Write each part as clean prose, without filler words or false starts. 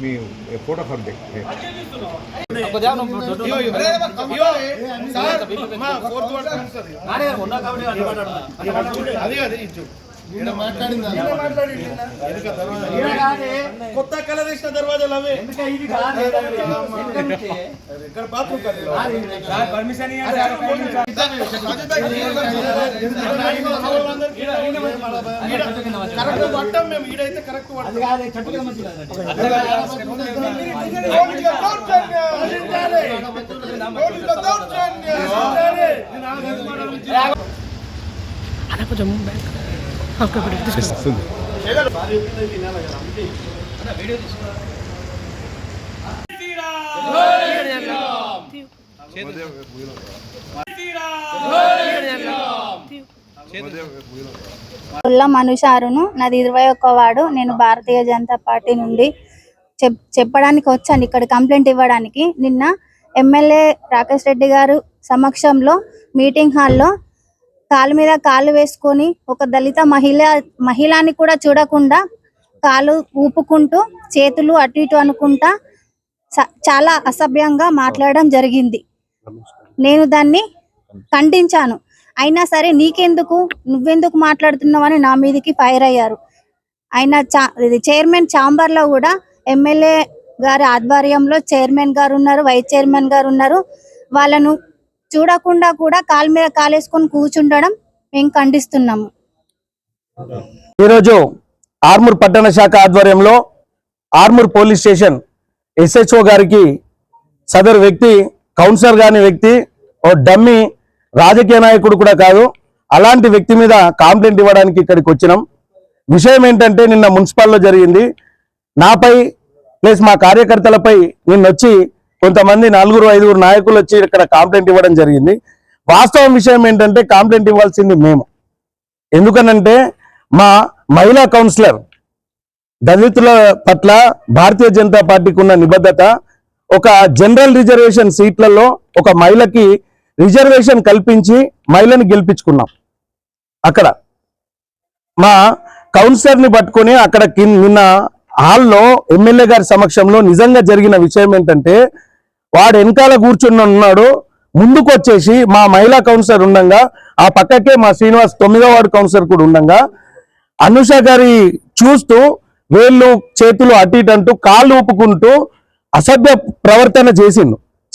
Me photo for देखते కొత్త colour వేసిన దర్వాజాలు అవే పర్మిషన్ కరెక్ట్ పట్టాం మేము ఈడైతే కరెక్ట్ మనుషారును నాది 21వ వార్డు. నేను భారతీయ జనతా పార్టీ నుండి చెప్పడానికి వచ్చాను ఇక్కడ కంప్లైంట్ ఇవ్వడానికి. నిన్న ఎమ్మెల్యే రాకేష్ రెడ్డి గారు సమక్షంలో మీటింగ్ హాల్లో కాలు మీద కాలు వేసుకొని ఒక దళిత మహిళని కూడా చూడకుండా కాలు ఊపుకుంటూ చేతులు అటు ఇటు అనుకుంటా చాలా అసభ్యంగా మాట్లాడడం జరిగింది. నేను దాన్ని ఖండించాను. అయినా సరే నువ్వెందుకు మాట్లాడుతున్నావు అని నా మీదకి ఫైర్ అయ్యారు. ఆయన చైర్మన్ ఛాంబర్ లో కూడా ఎమ్మెల్యే గారి ఆధ్వర్యంలో చైర్మన్ గారు ఉన్నారు, వైస్ చైర్మన్ గారు ఉన్నారు. వాళ్ళను చూడకుండా కూడా కాలు మీద కాలేసుకొని కూర్చుండడం మేము ఖండిస్తున్నాము. ఈరోజు ఆర్మూర్ పట్టణ శాఖ ఆధ్వర్యంలో ఆర్మూర్ పోలీస్ స్టేషన్ SHO గారికి సదరు వ్యక్తి కౌన్సిలర్ గాని వ్యక్తి ఓ డమ్మీ రాజకీయ నాయకుడు కూడా కాదు, అలాంటి వ్యక్తి మీద కంప్లైంట్ ఇవ్వడానికి ఇక్కడికి వచ్చినాం. విషయం ఏంటంటే నిన్న మున్సిపల్లో జరిగింది. నాపై ప్లస్ మా కార్యకర్తలపై నిన్నొచ్చి కొంతమంది 4-5 నాయకులు వచ్చి ఇక్కడ కంప్లైంట్ ఇవ్వడం జరిగింది. వాస్తవం విషయం ఏంటంటే కంప్లైంట్ ఇవ్వాల్సింది మేము. ఎందుకనంటే మా మహిళా కౌన్సిలర్ దళితుల పట్ల భారతీయ జనతా పార్టీకి ఉన్న నిబద్ధత, ఒక జనరల్ రిజర్వేషన్ సీట్లలో ఒక మహిళకి రిజర్వేషన్ కల్పించి మహిళని గెలిపించుకున్నాం. అక్కడ మా కౌన్సిలర్ని పట్టుకొని అక్కడ నిన్న హాల్లో ఎమ్మెల్యే గారి సమక్షంలో నిజంగా జరిగిన విషయం ఏంటంటే వాడు వెనకాల కూర్చుని ఉన్నాడు, ముందుకు వచ్చేసి మా మహిళా కౌన్సిలర్ ఉండగా ఆ పక్కకే మా శ్రీనివాస్ 9వ వార్డు కౌన్సిలర్ కూడా ఉండగా అనుష గారి చూస్తూ వేళ్ళు చేతులు అటు ఇటు అంటూ కాళ్ళు ఊపుకుంటూ అసభ్య ప్రవర్తన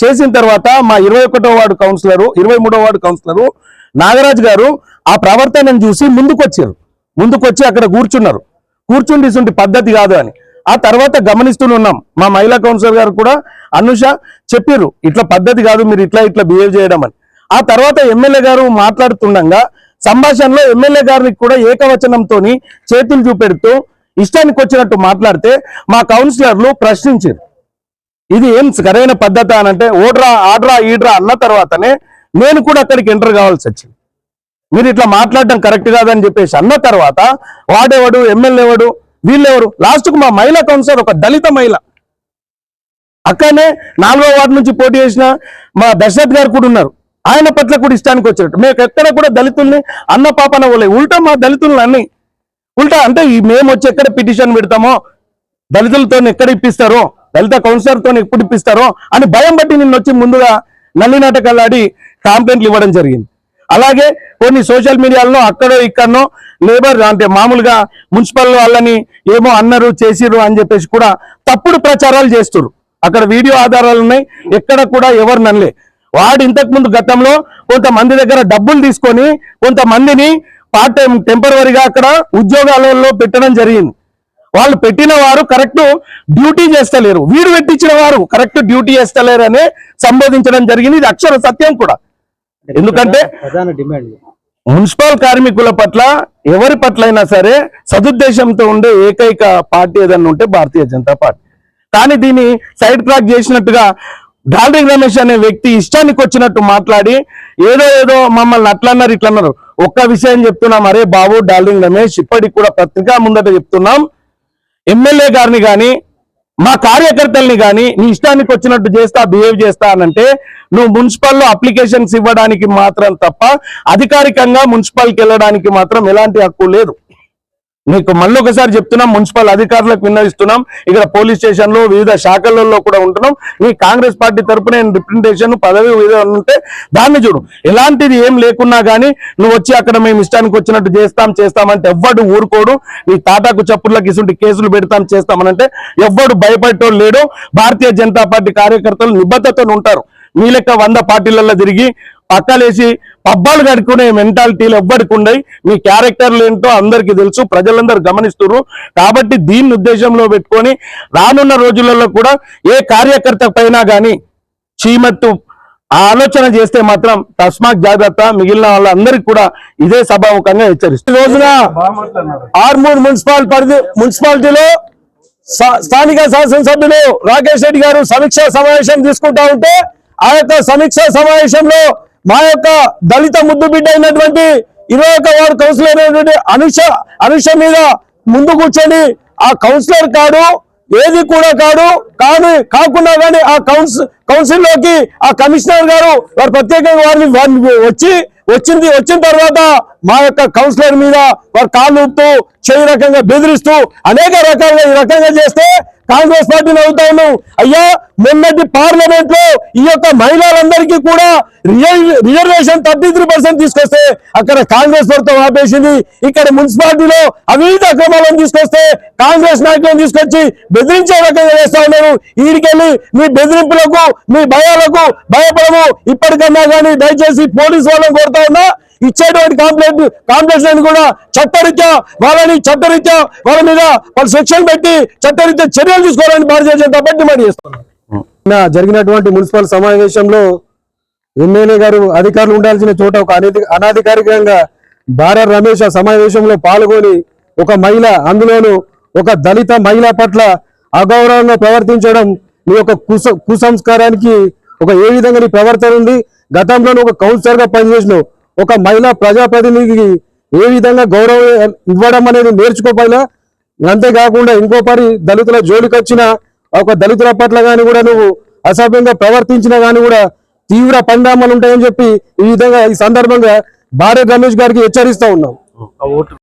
చేసిన తర్వాత మా 21వ వార్డు కౌన్సిలరు 23వ వార్డు కౌన్సిలరు నాగరాజ్ గారు ఆ ప్రవర్తనను చూసి ముందుకొచ్చి అక్కడ కూర్చుండి ఇటువంటి పద్ధతి కాదు అని. ఆ తర్వాత గమనిస్తున్నాం మా మహిళా కౌన్సిలర్ గారు కూడా అనుష చెప్పారు ఇట్లా పద్ధతి కాదు, మీరు ఇట్లా బిహేవ్ చేయడం అని. ఆ తర్వాత ఎమ్మెల్యే గారు మాట్లాడుతుండగా సంభాషణలో ఎమ్మెల్యే గారికి కూడా ఏకవచనంతో చేతులు చూపెడుతూ ఇష్టానికి వచ్చినట్టు మాట్లాడితే మా కౌన్సిలర్లు ప్రశ్నించారు, ఇది ఏం సరైన పద్ధతి అనంటే ఆడ్రా ఈడ్రా అన్న తర్వాతనే నేను కూడా అక్కడికి ఎంటర్ కావాల్సి వచ్చింది. మీరు ఇట్లా మాట్లాడడం కరెక్ట్ కాదని చెప్పేసి అన్న తర్వాత వాడెవడు ఎమ్మెల్యే ఎవడు వీళ్ళెవరు, లాస్ట్కు మా మహిళా కౌన్సిలర్ ఒక దళిత మహిళ అక్కడనే 4వ వార్డు నుంచి పోటీ చేసిన మా దశరథ్ గారు కూడా ఉన్నారు, ఆయన పట్ల కూడా ఇష్టానికి వచ్చినట్టు. మేము ఎక్కడ కూడా దళితుల్ని అన్న పాపన పోలే, ఉల్టా మా దళితుల్ని అన్ని ఉల్టా అంటే మేము వచ్చి ఎక్కడ పిటిషన్ పెడతామో దళితులతో ఎక్కడ ఇప్పిస్తారో దళిత కౌన్సిలర్తో ఎప్పుడు ఇప్పిస్తారో అని భయం బట్టి నిన్న వచ్చి ముందుగా నల్లి నాటకాలు ఆడి కంప్లైంట్లు ఇవ్వడం జరిగింది. అలాగే కొన్ని సోషల్ మీడియాలో అక్కడో ఇక్కడనో లేబర్ అంటే మామూలుగా మున్సిపల్ వాళ్ళని ఏమో అన్నారు చేసిరు అని చెప్పేసి కూడా తప్పుడు ప్రచారాలు చేస్తున్నారు. అక్కడ వీడియో ఆధారాలు ఉన్నాయి, ఎక్కడ కూడా ఎవరు నన్నలే. వాడు ఇంతకుముందు గతంలో కొంతమంది దగ్గర డబ్బులు తీసుకొని కొంతమందిని పార్ట్ టైం టెంపరవరీగా అక్కడ ఉద్యోగాలలో పెట్టడం జరిగింది. వాళ్ళు పెట్టిన వారు కరెక్ట్ డ్యూటీ చేస్తలేరు, వీడు పెట్టించిన వారు కరెక్ట్ డ్యూటీ చేస్తలేరు అని సంబోధించడం జరిగింది. ఇది అక్షర సత్యం కూడా. ఎందుకంటే మున్సిపల్ కార్మికుల పట్ల ఎవరి పట్ల అయినా సరే సదుద్దేశంతో ఉండే ఏకైక పార్టీ ఏదన్నా ఉంటే భారతీయ జనతా పార్టీ. కానీ దీన్ని సైడ్ ట్రాక్ చేసినట్టుగా డాల్డింగ్ రమేష్ అనే వ్యక్తి ఇష్టానికి వచ్చినట్టు మాట్లాడి ఏదో మమ్మల్ని అట్లన్నారు ఇట్లన్నారు. ఒక్క విషయం చెప్తున్నాం, అరే బాబు డాల్డింగ్ రమేష్, ఇప్పటికి కూడా పత్రికా ముందట చెప్తున్నాం, ఎమ్మెల్యే గారిని కానీ మా కార్యకర్తల్ని కానీ నీ ఇష్టానికి వచ్చినట్టు బిహేవ్ చేస్తా అనంటే నువ్వు మున్సిపల్లో అప్లికేషన్స్ ఇవ్వడానికి మాత్రం తప్ప అధికారికంగా మున్సిపల్కి వెళ్ళడానికి మాత్రం ఎలాంటి హక్కు లేదు. నీకు మళ్ళీ ఒకసారి చెప్తున్నాం, మున్సిపల్ అధికారులకు విన్నవిస్తున్నాం, ఇక్కడ పోలీస్ స్టేషన్ లో వివిధ శాఖలలో కూడా ఉంటున్నాం. నీ కాంగ్రెస్ పార్టీ తరపున రిప్రజెంటేషన్ పదవి ఉంటే దాన్ని చూడు. ఎలాంటిది ఏం లేకున్నా గానీ నువ్వు వచ్చి అక్కడ మేము ఇష్టానికి వచ్చినట్టు చేస్తామంటే ఎవ్వడు ఊరుకోడు. నీ తాటాకు చప్పుర్లకు ఇసుంటి కేసులు చేస్తామనంటే ఎవ్వడు భయపడటం లేడు. భారతీయ జనతా పార్టీ కార్యకర్తలు నిబద్ధతతో ఉంటారు. మీ లెక్క 100 పార్టీలలో తిరిగి పక్కలేసి పబ్బాలు కడుక్కునే మెంటాలిటీలు ఎవ్వడికి ఉండయి. మీ క్యారెక్టర్లు ఏంటో అందరికీ తెలుసు, ప్రజలందరూ గమనిస్తున్నారు. కాబట్టి దీన్ని ఉద్దేశంలో పెట్టుకొని రానున్న రోజులలో కూడా ఏ కార్యకర్త పైన కానీ చీమత్తు ఆలోచన చేస్తే మాత్రం తస్మాత్ జాగ్రత్త. మిగిలిన వాళ్ళందరికీ కూడా ఇదే సభాముఖంగా హెచ్చరిస్తారు. ఈ రోజున ఆర్మూర్ మున్సిపాలిటీలో స్థానిక శాసనసభ్యులు రాకేష్ రెడ్డి గారు సమీక్షా సమావేశం తీసుకుంటా ఉంటే ఆ యొక్క సమీక్షా సమావేశంలో మా యొక్క దళిత ముద్దు బిడ్డ అయినటువంటి 21వ వార్డు కౌన్సిలర్ అయినటువంటి అనుష మీద ముందు కూర్చొని ఆ కౌన్సిలర్ కాడు ఏది కూడా కాకుండా కానీ ఆ కౌన్సిల్ లోకి ఆ కమిషనర్ గారు వారు ప్రత్యేకంగా వారిని వచ్చిన తర్వాత మా యొక్క కౌన్సిలర్ మీద వారు కాళ్ళు ఊపుతూ చేయి రకంగా బెదిరిస్తూ అనేక రకాలుగా ఈ రకంగా చేస్తే కాంగ్రెస్ పార్టీని అవుతా ఉన్నాం. అయ్యా, మొన్నటి పార్లమెంట్ లో ఈ యొక్క మహిళలందరికీ కూడా రిజర్వేషన్ 33% తీసుకొస్తే అక్కడ కాంగ్రెస్ ప్రభుత్వం ఆపేసింది. ఇక్కడ మున్సిపాలిటీలో అవినీతి అక్రమాలను తీసుకొస్తే కాంగ్రెస్ నాయకులను తీసుకొచ్చి బెదిరించే రకంగా చేస్తా ఉన్నారు. వీడికెళ్ళి మీ బెదిరింపులకు మీ భయాలకు భయపడము. ఇప్పటికన్నా కానీ దయచేసి పోలీసు వాళ్ళని కోరుతా ఉన్నా, ఇచ్చేటువంటి కాంప్లైంట్స్ కూడా చట్టరీత్యా వాళ్ళ మీద వాళ్ళు సెక్షన్ పెట్టి చట్టరీత్యా చర్యలు తీసుకోవాలని భారతీయ జనతా పార్టీ డిమాండ్ చేస్తున్నారు. జరిగినటువంటి మున్సిపల్ సమావేశంలో ఎమ్మెల్యే గారు అధికారులు ఉండాల్సిన చోట ఒక అనాధికారికంగా బారా రమేష్ ఆ సమావేశంలో పాల్గొని ఒక మహిళ, అందులోనూ ఒక దళిత మహిళ పట్ల అగౌరవంగా ప్రవర్తించడం నీ యొక్క కుసంస్కారానికి ఏ విధంగా నీ ప్రవర్తన ఉంది. గతంలో ఒక కౌన్సిలర్ గా పనిచేసినావు. ఒక మహిళా ప్రజాప్రతినిధికి ఏ విధంగా గౌరవం ఇవ్వడం అనేది నేర్చుకోపోయినా, అంతేకాకుండా ఇంకో పరి దళితుల జోలికి వచ్చిన ఒక దళితుల పట్ల కానీ కూడా నువ్వు అసభ్యంగా ప్రవర్తించినా కానీ కూడా తీవ్ర పరిణామాలు ఉంటాయని చెప్పి ఈ విధంగా ఈ సందర్భంగా భారత్ రమేష్ గారికి హెచ్చరిస్తా ఉన్నాం.